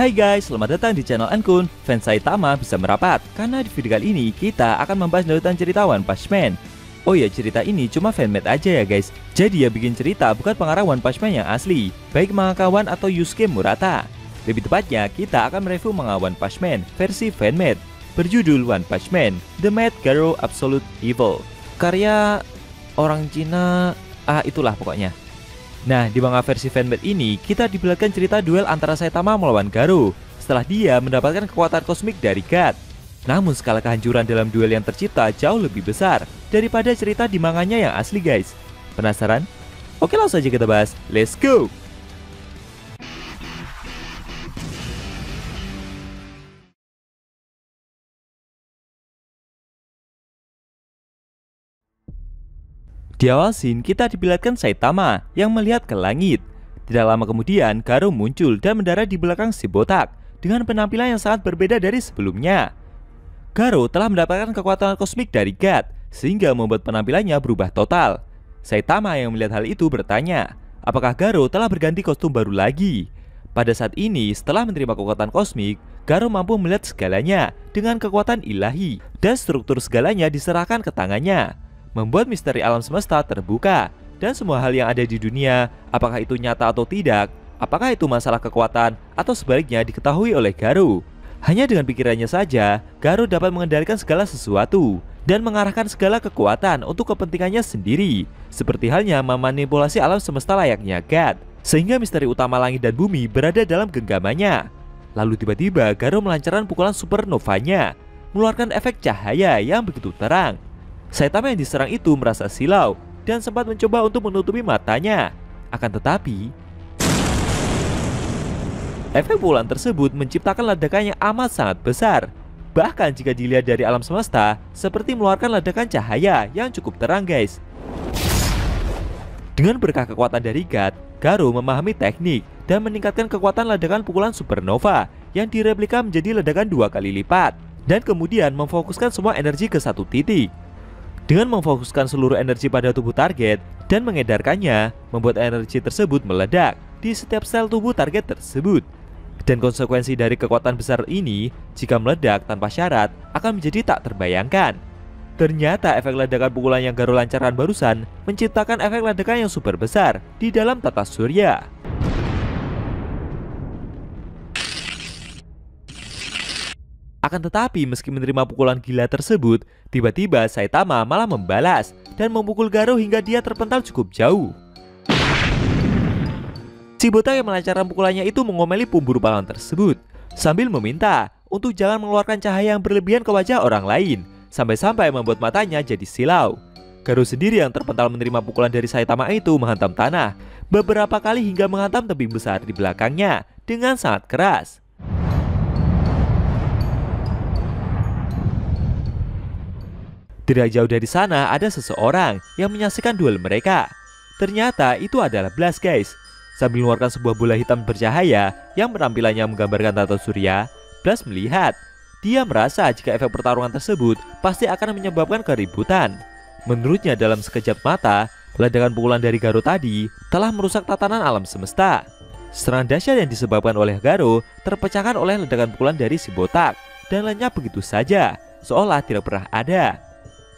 Hai guys, selamat datang di channel Ankun. Fans Saitama bisa merapat karena di video kali ini kita akan membahas lanjutan cerita One Punch Man. Oh ya, cerita ini cuma fanmade aja ya guys. Jadi ya bikin cerita bukan pengarang One Punch Man yang asli, baik mangakawan atau Yusuke Murata. Lebih tepatnya, kita akan mereview manga One Punch Man versi fanmade berjudul One Punch Man The Mad Garo Absolute Evil, karya orang Cina, itulah pokoknya. Nah, di manga versi fanmade ini, kita diperlihatkan cerita duel antara Saitama melawan Garo setelah dia mendapatkan kekuatan kosmik dari God. Namun skala kehancuran dalam duel yang tercipta jauh lebih besar daripada cerita di manganya yang asli guys. Penasaran? Oke, langsung saja kita bahas. Let's go! Di awal scene, kita diperlihatkan Saitama yang melihat ke langit. Tidak lama kemudian, Garo muncul dan mendarat di belakang si botak dengan penampilan yang sangat berbeda dari sebelumnya. Garo telah mendapatkan kekuatan kosmik dari God, sehingga membuat penampilannya berubah total. Saitama yang melihat hal itu bertanya, apakah Garo telah berganti kostum baru lagi? Pada saat ini, setelah menerima kekuatan kosmik, Garo mampu melihat segalanya dengan kekuatan ilahi, dan struktur segalanya diserahkan ke tangannya, membuat misteri alam semesta terbuka. Dan semua hal yang ada di dunia, apakah itu nyata atau tidak, apakah itu masalah kekuatan atau sebaliknya, diketahui oleh Garo. Hanya dengan pikirannya saja, Garo dapat mengendalikan segala sesuatu dan mengarahkan segala kekuatan untuk kepentingannya sendiri, seperti halnya memanipulasi alam semesta layaknya God, sehingga misteri utama langit dan bumi berada dalam genggamannya. Lalu tiba-tiba Garo melancarkan pukulan supernovanya, mengeluarkan efek cahaya yang begitu terang. Saitama yang diserang itu merasa silau dan sempat mencoba untuk menutupi matanya. Akan tetapi, efek pukulan tersebut menciptakan ledakan yang amat sangat besar. Bahkan jika dilihat dari alam semesta, seperti mengeluarkan ledakan cahaya yang cukup terang guys. Dengan berkah kekuatan dari God, Garo memahami teknik dan meningkatkan kekuatan ledakan pukulan supernova yang direplika menjadi ledakan 2 kali lipat, dan kemudian memfokuskan semua energi ke satu titik. Dengan memfokuskan seluruh energi pada tubuh target dan mengedarkannya, membuat energi tersebut meledak di setiap sel tubuh target tersebut. Dan konsekuensi dari kekuatan besar ini, jika meledak tanpa syarat, akan menjadi tak terbayangkan. Ternyata efek ledakan pukulan yang Garo lancarkan barusan menciptakan efek ledakan yang super besar di dalam tata surya. Akan tetapi, meski menerima pukulan gila tersebut, tiba-tiba Saitama malah membalas dan memukul Garo hingga dia terpental cukup jauh. Si botak yang melancarkan pukulannya itu mengomeli pemburu pahlawan tersebut sambil meminta untuk jangan mengeluarkan cahaya yang berlebihan ke wajah orang lain, sampai-sampai membuat matanya jadi silau. Garo sendiri yang terpental menerima pukulan dari Saitama itu menghantam tanah beberapa kali hingga menghantam tebing besar di belakangnya dengan sangat keras. Tidak jauh dari sana ada seseorang yang menyaksikan duel mereka. Ternyata itu adalah Blast guys. Sambil mengeluarkan sebuah bola hitam bercahaya yang penampilannya menggambarkan tata surya, Blast melihat. Dia merasa jika efek pertarungan tersebut pasti akan menyebabkan keributan. Menurutnya dalam sekejap mata, ledakan pukulan dari Garo tadi telah merusak tatanan alam semesta. Serangan dahsyat yang disebabkan oleh Garo terpecahkan oleh ledakan pukulan dari si botak dan lenyap begitu saja, seolah tidak pernah ada.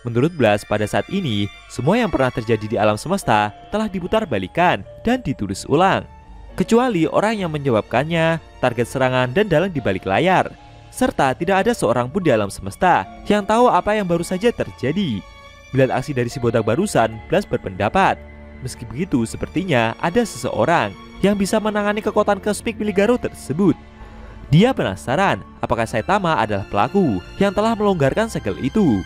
Menurut Blast, pada saat ini, semua yang pernah terjadi di alam semesta telah diputar balikan dan ditulis ulang, kecuali orang yang menyebabkannya, target serangan, dan dalang di balik layar. Serta tidak ada seorang pun di alam semesta yang tahu apa yang baru saja terjadi. Melihat aksi dari si botak barusan, Blast berpendapat, meski begitu sepertinya ada seseorang yang bisa menangani kekuatan kosmik milik Garo tersebut. Dia penasaran apakah Saitama adalah pelaku yang telah melonggarkan segel itu.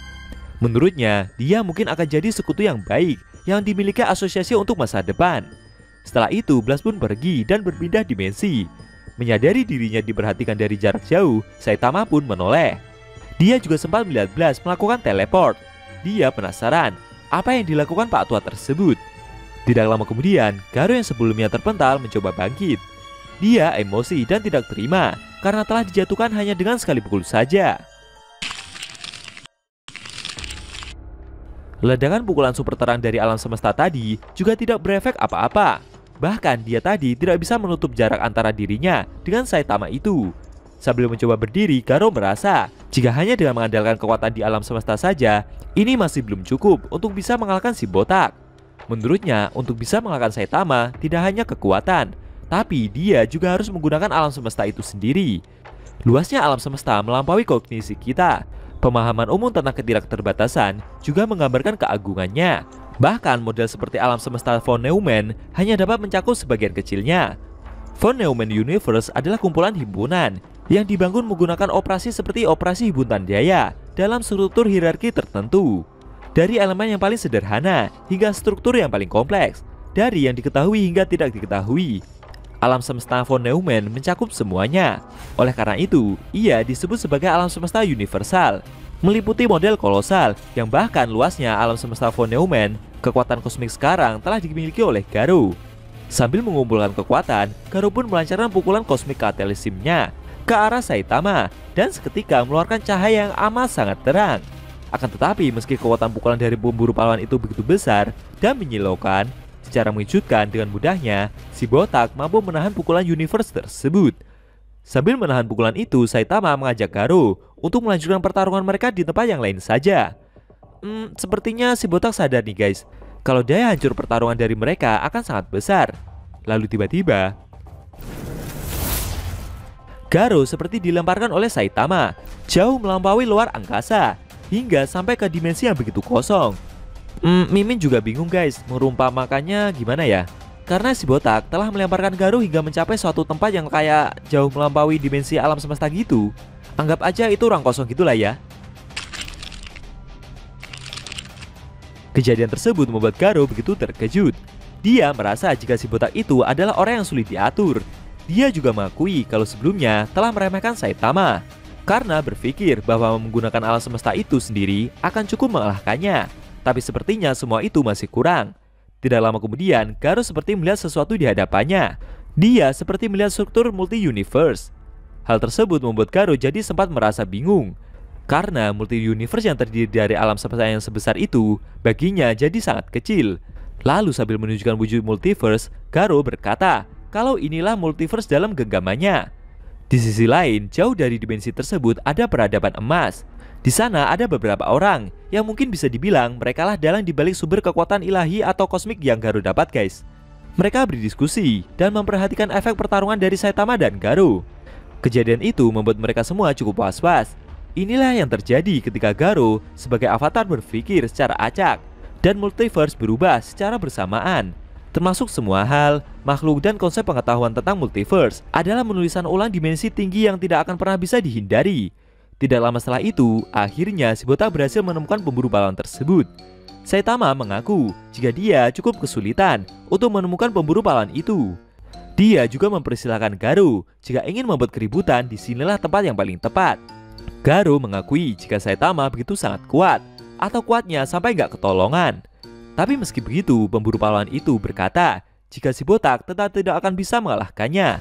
Menurutnya, dia mungkin akan jadi sekutu yang baik yang dimiliki asosiasi untuk masa depan. Setelah itu, Blast pun pergi dan berpindah dimensi. Menyadari dirinya diperhatikan dari jarak jauh, Saitama pun menoleh. Dia juga sempat melihat Blast melakukan teleport. Dia penasaran apa yang dilakukan Pak Tua tersebut. Tidak lama kemudian, Garo yang sebelumnya terpental mencoba bangkit. Dia emosi dan tidak terima karena telah dijatuhkan hanya dengan sekali pukul saja. Ledakan pukulan super terang dari alam semesta tadi juga tidak berefek apa-apa. Bahkan dia tadi tidak bisa menutup jarak antara dirinya dengan Saitama itu. Sambil mencoba berdiri, Garo merasa jika hanya dengan mengandalkan kekuatan di alam semesta saja, ini masih belum cukup untuk bisa mengalahkan si botak. Menurutnya, untuk bisa mengalahkan Saitama tidak hanya kekuatan, tapi dia juga harus menggunakan alam semesta itu sendiri. Luasnya alam semesta melampaui kognisi kita. Pemahaman umum tentang ketidakterbatasan juga menggambarkan keagungannya. Bahkan model seperti alam semesta von Neumann hanya dapat mencakup sebagian kecilnya. Von Neumann Universe adalah kumpulan himpunan yang dibangun menggunakan operasi seperti operasi himpunan daya dalam struktur hierarki tertentu. Dari elemen yang paling sederhana hingga struktur yang paling kompleks, dari yang diketahui hingga tidak diketahui. Alam semesta von Neumann mencakup semuanya. Oleh karena itu, ia disebut sebagai alam semesta universal, meliputi model kolosal yang bahkan luasnya alam semesta von Neumann, kekuatan kosmik sekarang telah dimiliki oleh Garo. Sambil mengumpulkan kekuatan, Garo pun melancarkan pukulan kosmik katalisimnya ke arah Saitama dan seketika mengeluarkan cahaya yang amat sangat terang. Akan tetapi meski kekuatan pukulan dari pemburu pahlawan itu begitu besar dan menyilaukan, secara mengejutkan dengan mudahnya, si botak mampu menahan pukulan universe tersebut. Sambil menahan pukulan itu, Saitama mengajak Garo untuk melanjutkan pertarungan mereka di tempat yang lain saja. Sepertinya si botak sadar nih guys, kalau daya hancur pertarungan dari mereka akan sangat besar. Lalu tiba-tiba, Garo seperti dilemparkan oleh Saitama, jauh melampaui luar angkasa, hingga sampai ke dimensi yang begitu kosong. Mimin juga bingung guys, merumpamakannya gimana ya? Karena si botak telah melemparkan Garo hingga mencapai suatu tempat yang kayak jauh melampaui dimensi alam semesta gitu. Anggap aja itu ruang kosong gitulah ya. Kejadian tersebut membuat Garo begitu terkejut. Dia merasa jika si botak itu adalah orang yang sulit diatur. Dia juga mengakui kalau sebelumnya telah meremehkan Saitama karena berpikir bahwa menggunakan alam semesta itu sendiri akan cukup mengalahkannya. Tapi sepertinya semua itu masih kurang. Tidak lama kemudian, Garo seperti melihat sesuatu di hadapannya. Dia seperti melihat struktur multi-universe. Hal tersebut membuat Garo jadi sempat merasa bingung. Karena multi-universe yang terdiri dari alam semesta yang sebesar itu, baginya jadi sangat kecil. Lalu sambil menunjukkan wujud multiverse, Garo berkata kalau inilah multiverse dalam genggamannya. Di sisi lain, jauh dari dimensi tersebut ada peradaban emas. Di sana ada beberapa orang yang mungkin bisa dibilang merekalah dalang dibalik sumber kekuatan ilahi atau kosmik yang Garo dapat guys. Mereka berdiskusi dan memperhatikan efek pertarungan dari Saitama dan Garo. Kejadian itu membuat mereka semua cukup was-was. Inilah yang terjadi ketika Garo sebagai avatar berpikir secara acak dan multiverse berubah secara bersamaan. Termasuk semua hal, makhluk dan konsep pengetahuan tentang multiverse adalah menulisan ulang dimensi tinggi yang tidak akan pernah bisa dihindari. Tidak lama setelah itu, akhirnya si botak berhasil menemukan pemburu pahlawan tersebut. Saitama mengaku jika dia cukup kesulitan untuk menemukan pemburu pahlawan itu. Dia juga mempersilahkan Garo jika ingin membuat keributan, disinilah tempat yang paling tepat. Garo mengakui jika Saitama begitu sangat kuat, atau kuatnya sampai nggak ketolongan. Tapi meski begitu, pemburu pahlawan itu berkata jika si botak tetap tidak akan bisa mengalahkannya.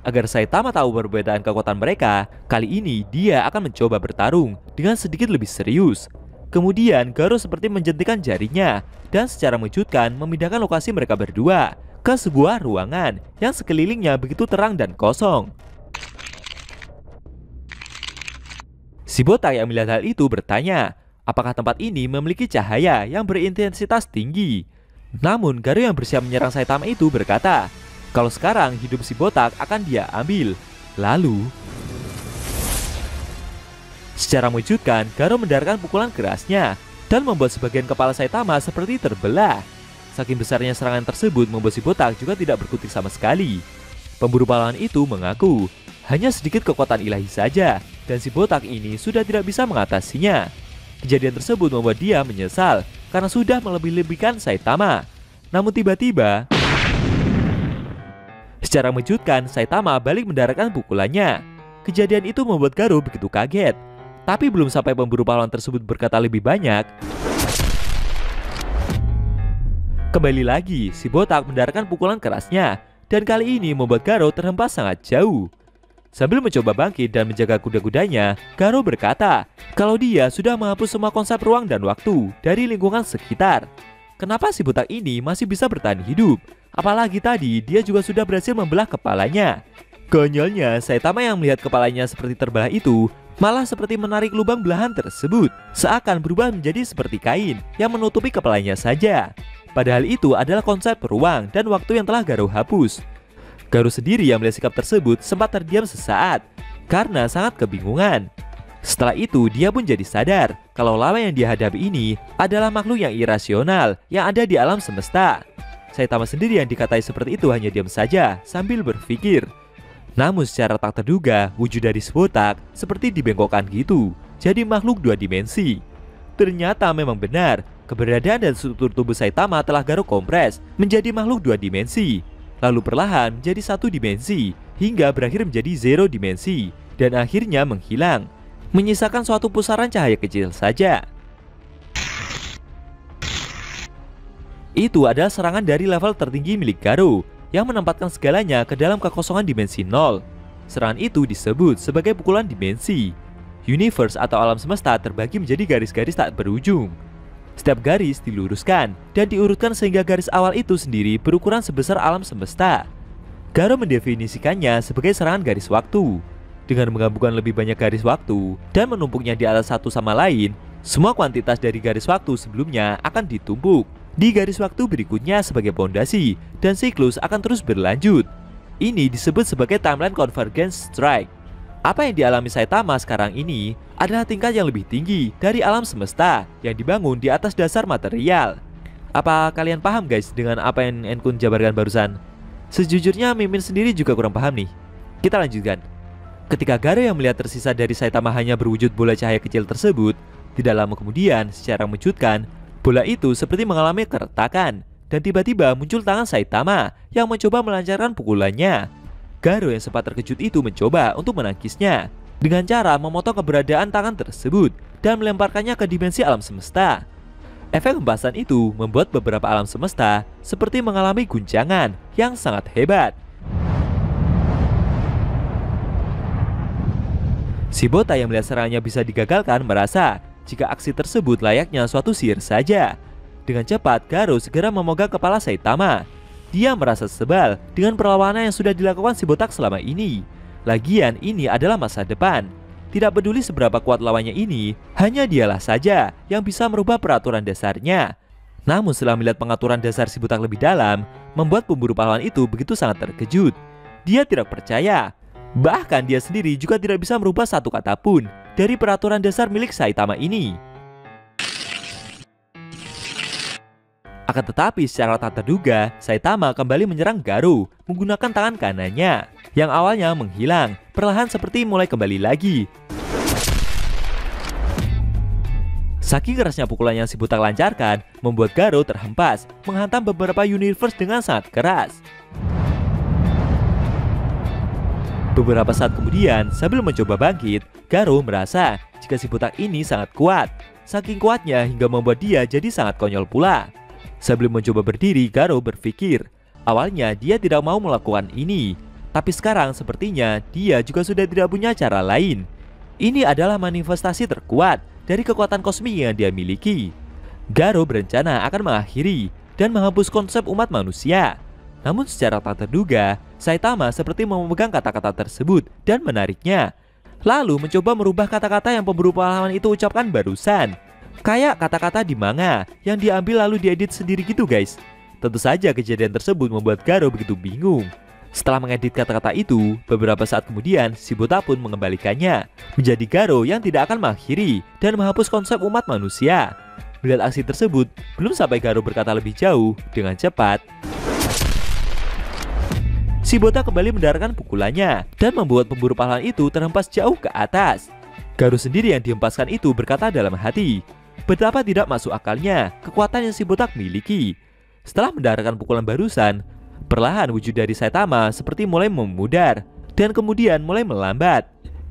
Agar Saitama tahu perbedaan kekuatan mereka, kali ini dia akan mencoba bertarung dengan sedikit lebih serius. Kemudian Garo seperti menjentikan jarinya dan secara mengejutkan memindahkan lokasi mereka berdua ke sebuah ruangan yang sekelilingnya begitu terang dan kosong. Si botak yang melihat hal itu bertanya, apakah tempat ini memiliki cahaya yang berintensitas tinggi? Namun Garo yang bersiap menyerang Saitama itu berkata, kalau sekarang hidup si botak akan dia ambil. Lalu, secara mengejutkan, Garo mendarkan pukulan kerasnya dan membuat sebagian kepala Saitama seperti terbelah. Saking besarnya serangan tersebut membuat si botak juga tidak berkutik sama sekali. Pemburu pahlawan itu mengaku hanya sedikit kekuatan ilahi saja dan si botak ini sudah tidak bisa mengatasinya. Kejadian tersebut membuat dia menyesal karena sudah melebih-lebihkan Saitama. Namun tiba-tiba, secara mengejutkan, Saitama balik mendaratkan pukulannya. Kejadian itu membuat Garo begitu kaget. Tapi belum sampai pemburu pahlawan tersebut berkata lebih banyak, kembali lagi si botak mendaratkan pukulan kerasnya. Dan kali ini membuat Garo terhempas sangat jauh. Sambil mencoba bangkit dan menjaga kuda-kudanya, Garo berkata kalau dia sudah menghapus semua konsep ruang dan waktu dari lingkungan sekitar. Kenapa si botak ini masih bisa bertahan hidup? Apalagi tadi dia juga sudah berhasil membelah kepalanya. Konyolnya, Saitama yang melihat kepalanya seperti terbelah itu malah seperti menarik lubang belahan tersebut, seakan berubah menjadi seperti kain yang menutupi kepalanya saja. Padahal itu adalah konsep ruang dan waktu yang telah Garou hapus. Garou sendiri yang melihat sikap tersebut sempat terdiam sesaat karena sangat kebingungan. Setelah itu dia pun jadi sadar kalau lawan yang dia hadapi ini adalah makhluk yang irasional yang ada di alam semesta. Saitama sendiri yang dikatai seperti itu hanya diam saja sambil berpikir. Namun secara tak terduga, wujud dari si botak seperti dibengkokkan gitu, jadi makhluk 2 dimensi. Ternyata memang benar, keberadaan dan struktur tubuh Saitama telah Garou kompres menjadi makhluk 2 dimensi, lalu perlahan menjadi 1 dimensi, hingga berakhir menjadi 0 dimensi, dan akhirnya menghilang, menyisakan suatu pusaran cahaya kecil saja. Itu adalah serangan dari level tertinggi milik Garou yang menempatkan segalanya ke dalam kekosongan dimensi 0. Serangan itu disebut sebagai pukulan dimensi. Universe atau alam semesta terbagi menjadi garis-garis tak berujung. Setiap garis diluruskan dan diurutkan sehingga garis awal itu sendiri berukuran sebesar alam semesta. Garou mendefinisikannya sebagai serangan garis waktu. Dengan menggabungkan lebih banyak garis waktu dan menumpuknya di atas satu sama lain, semua kuantitas dari garis waktu sebelumnya akan ditumpuk di garis waktu berikutnya sebagai pondasi, dan siklus akan terus berlanjut. Ini disebut sebagai timeline convergence strike. Apa yang dialami Saitama sekarang ini adalah tingkat yang lebih tinggi dari alam semesta yang dibangun di atas dasar material. Apa kalian paham guys dengan apa yang Enkun jabarkan barusan? Sejujurnya Mimin sendiri juga kurang paham nih. Kita lanjutkan. Ketika Garou yang melihat tersisa dari Saitama hanya berwujud bola cahaya kecil tersebut, tidak lama kemudian secara mengejutkan, bola itu seperti mengalami keretakan dan tiba-tiba muncul tangan Saitama yang mencoba melancarkan pukulannya. Garou yang sempat terkejut itu mencoba untuk menangkisnya dengan cara memotong keberadaan tangan tersebut dan melemparkannya ke dimensi alam semesta. Efek hempasan itu membuat beberapa alam semesta seperti mengalami guncangan yang sangat hebat. Si botak yang melihat serangannya bisa digagalkan merasa jika aksi tersebut layaknya suatu sihir saja. Dengan cepat, Garou segera memegang kepala Saitama. Dia merasa sebal dengan perlawanan yang sudah dilakukan si botak selama ini. Lagian ini adalah masa depan. Tidak peduli seberapa kuat lawannya ini, hanya dialah saja yang bisa merubah peraturan dasarnya. Namun setelah melihat pengaturan dasar si botak lebih dalam, membuat pemburu pahlawan itu begitu sangat terkejut. Dia tidak percaya. Bahkan dia sendiri juga tidak bisa merubah satu kata pun dari peraturan dasar milik Saitama ini. Akan tetapi secara tak terduga, Saitama kembali menyerang Garou menggunakan tangan kanannya yang awalnya menghilang, perlahan seperti mulai kembali lagi. Saking kerasnya pukulan yang si botak lancarkan, membuat Garou terhempas, menghantam beberapa universe dengan sangat keras. Beberapa saat kemudian, sambil mencoba bangkit, Garou merasa jika si botak ini sangat kuat. Saking kuatnya hingga membuat dia jadi sangat konyol pula. Sebelum mencoba berdiri, Garou berpikir, awalnya dia tidak mau melakukan ini. Tapi sekarang sepertinya dia juga sudah tidak punya cara lain. Ini adalah manifestasi terkuat dari kekuatan kosmik yang dia miliki. Garou berencana akan mengakhiri dan menghapus konsep umat manusia. Namun secara tak terduga, Saitama seperti memegang kata-kata tersebut dan menariknya. Lalu mencoba merubah kata-kata yang pemburu pahlawan itu ucapkan barusan. Kayak kata-kata di manga yang diambil lalu diedit sendiri gitu guys. Tentu saja kejadian tersebut membuat Garou begitu bingung. Setelah mengedit kata-kata itu, beberapa saat kemudian si botak pun mengembalikannya menjadi Garou yang tidak akan mengakhiri dan menghapus konsep umat manusia. Melihat aksi tersebut, belum sampai Garou berkata lebih jauh, dengan cepat si botak kembali mendarahkan pukulannya dan membuat pemburu pahlawan itu terhempas jauh ke atas. Garou sendiri yang dihempaskan itu berkata dalam hati, betapa tidak masuk akalnya kekuatan yang si botak miliki. Setelah mendarahkan pukulan barusan, perlahan wujud dari Saitama seperti mulai memudar dan kemudian mulai melambat.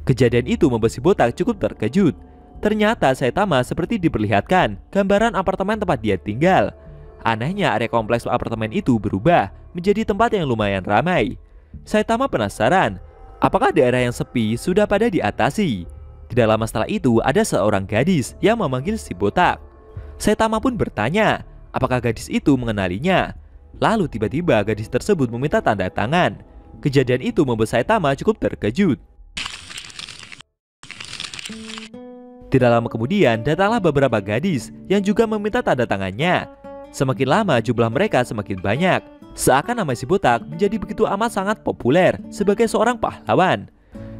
Kejadian itu membuat si botak cukup terkejut. Ternyata Saitama seperti diperlihatkan gambaran apartemen tempat dia tinggal. Anehnya area kompleks apartemen itu berubah menjadi tempat yang lumayan ramai. Saitama penasaran, apakah daerah yang sepi sudah pada diatasi? Tidak lama setelah itu ada seorang gadis yang memanggil si botak. Saitama pun bertanya, apakah gadis itu mengenalinya? Lalu tiba-tiba gadis tersebut meminta tanda tangan. Kejadian itu membuat Saitama cukup terkejut. Tidak lama kemudian datanglah beberapa gadis yang juga meminta tanda tangannya. Semakin lama jumlah mereka semakin banyak. Seakan nama si botak menjadi begitu amat sangat populer sebagai seorang pahlawan.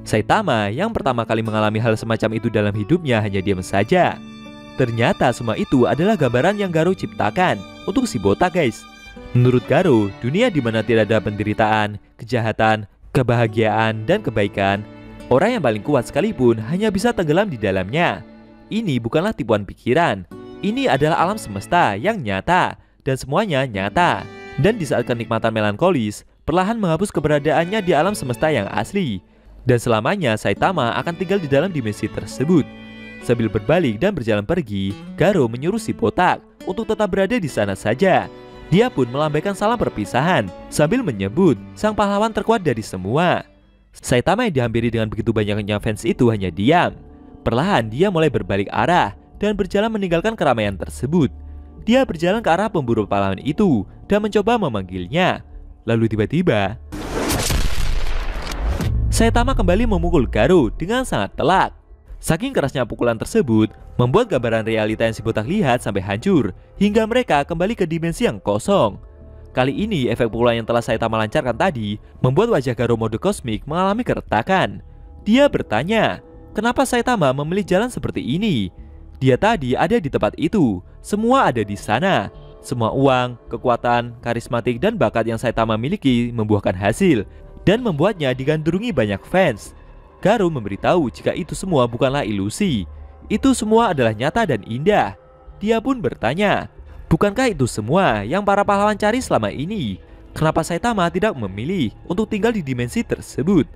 Saitama yang pertama kali mengalami hal semacam itu dalam hidupnya hanya diam saja. Ternyata semua itu adalah gambaran yang Garo ciptakan untuk si botak, guys. Menurut Garo, dunia di mana tidak ada penderitaan, kejahatan, kebahagiaan, dan kebaikan, orang yang paling kuat sekalipun hanya bisa tenggelam di dalamnya. Ini bukanlah tipuan pikiran. Ini adalah alam semesta yang nyata, dan semuanya nyata. Dan di saat kenikmatan melankolis, perlahan menghapus keberadaannya di alam semesta yang asli. Dan selamanya Saitama akan tinggal di dalam dimensi tersebut. Sambil berbalik dan berjalan pergi, Garo menyuruh si botak untuk tetap berada di sana saja. Dia pun melambaikan salam perpisahan sambil menyebut sang pahlawan terkuat dari semua. Saitama yang dihampiri dengan begitu banyaknya fans itu hanya diam. Perlahan dia mulai berbalik arah dan berjalan meninggalkan keramaian tersebut. Dia berjalan ke arah pemburu pahlawan itu dan mencoba memanggilnya. Lalu tiba-tiba Saitama kembali memukul Garo dengan sangat telak. Saking kerasnya pukulan tersebut membuat gambaran realita yang si botak lihat sampai hancur hingga mereka kembali ke dimensi yang kosong. Kali ini efek pukulan yang telah Saitama lancarkan tadi membuat wajah Garo mode kosmik mengalami keretakan. Dia bertanya, kenapa Saitama memilih jalan seperti ini? Dia tadi ada di tempat itu, semua ada di sana. Semua uang, kekuatan, karismatik, dan bakat yang Saitama miliki membuahkan hasil dan membuatnya digandrungi banyak fans. Garo memberitahu jika itu semua bukanlah ilusi. Itu semua adalah nyata dan indah. Dia pun bertanya, bukankah itu semua yang para pahlawan cari selama ini? Kenapa Saitama tidak memilih untuk tinggal di dimensi tersebut?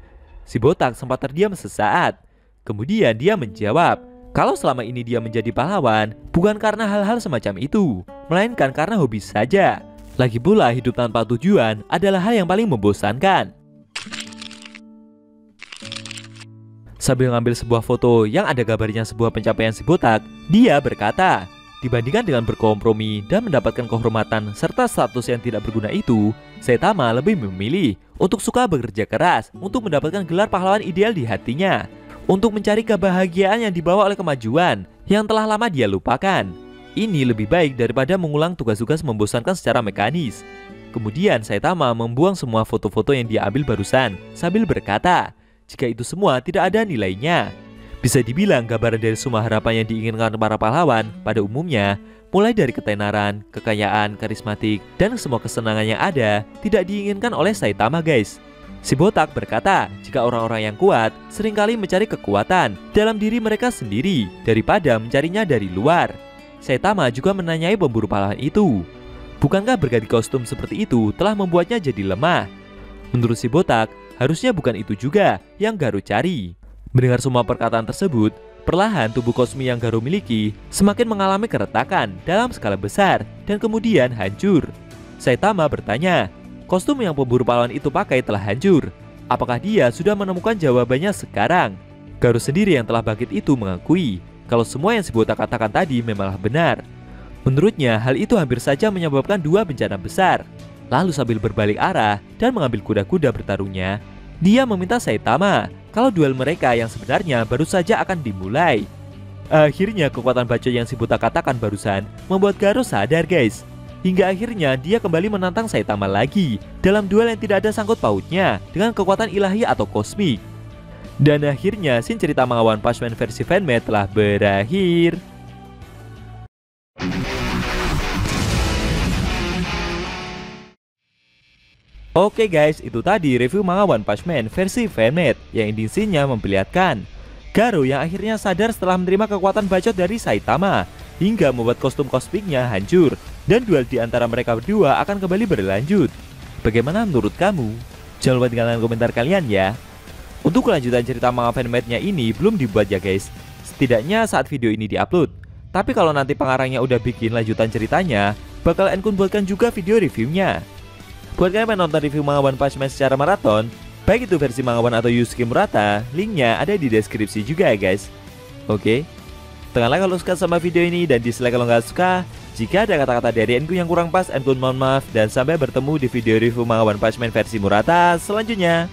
Si botak sempat terdiam sesaat. Kemudian dia menjawab, kalau selama ini dia menjadi pahlawan, bukan karena hal-hal semacam itu, melainkan karena hobi saja. Lagi pula hidup tanpa tujuan adalah hal yang paling membosankan. Sambil mengambil sebuah foto yang ada gambarnya sebuah pencapaian si botak, dia berkata, dibandingkan dengan berkompromi dan mendapatkan kehormatan serta status yang tidak berguna itu, Saitama lebih memilih untuk suka bekerja keras untuk mendapatkan gelar pahlawan ideal di hatinya, untuk mencari kebahagiaan yang dibawa oleh kemajuan yang telah lama dia lupakan. Ini lebih baik daripada mengulang tugas-tugas membosankan secara mekanis. Kemudian Saitama membuang semua foto-foto yang dia ambil barusan sambil berkata, jika itu semua tidak ada nilainya. Bisa dibilang gambaran dari semua harapan yang diinginkan para pahlawan pada umumnya, mulai dari ketenaran, kekayaan, karismatik, dan semua kesenangan yang ada, tidak diinginkan oleh Saitama, guys. Si botak berkata, jika orang-orang yang kuat seringkali mencari kekuatan dalam diri mereka sendiri daripada mencarinya dari luar. Saitama juga menanyai pemburu pahlawan itu, bukankah berganti kostum seperti itu telah membuatnya jadi lemah? Menurut si botak, harusnya bukan itu juga yang Garo cari. Mendengar semua perkataan tersebut, perlahan tubuh kosmi yang Garo miliki semakin mengalami keretakan dalam skala besar dan kemudian hancur. Saitama bertanya, kostum yang pemburu pahlawan itu pakai telah hancur. Apakah dia sudah menemukan jawabannya sekarang? Garo sendiri yang telah bangkit itu mengakui kalau semua yang si botak katakan tadi memanglah benar. Menurutnya hal itu hampir saja menyebabkan dua bencana besar. Lalu sambil berbalik arah dan mengambil kuda-kuda bertarungnya, dia meminta Saitama kalau duel mereka yang sebenarnya baru saja akan dimulai. Akhirnya kekuatan bacot yang si botak katakan barusan membuat Garo sadar, guys. Hingga akhirnya dia kembali menantang Saitama lagi dalam duel yang tidak ada sangkut pautnya dengan kekuatan ilahi atau kosmik. Dan akhirnya scene cerita manga One Punch Man versi fanmade telah berakhir. Oke guys, itu tadi review manga One Punch Man versi fanmade yang ending scene-nya memperlihatkan Garo yang akhirnya sadar setelah menerima kekuatan bacot dari Saitama hingga membuat kostum kosmiknya hancur dan duel di antara mereka berdua akan kembali berlanjut. Bagaimana menurut kamu? Jangan lupa tinggalkan komentar kalian ya. Untuk kelanjutan cerita manga fanmade-nya ini belum dibuat ya guys, setidaknya saat video ini diupload. Tapi kalau nanti pengarangnya udah bikin lanjutan ceritanya, bakal Enkun buatkan juga video reviewnya. Buat kalian yang nonton review manga One Punch Man secara maraton, baik itu versi manga One atau Yusuke Murata, linknya ada di deskripsi juga ya guys. Oke, tekan like kalau suka sama video ini dan dislike kalau nggak suka. Jika ada kata-kata dari Enku yang kurang pas, Enku mohon maaf dan sampai bertemu di video review manga One Punch Man versi Murata selanjutnya.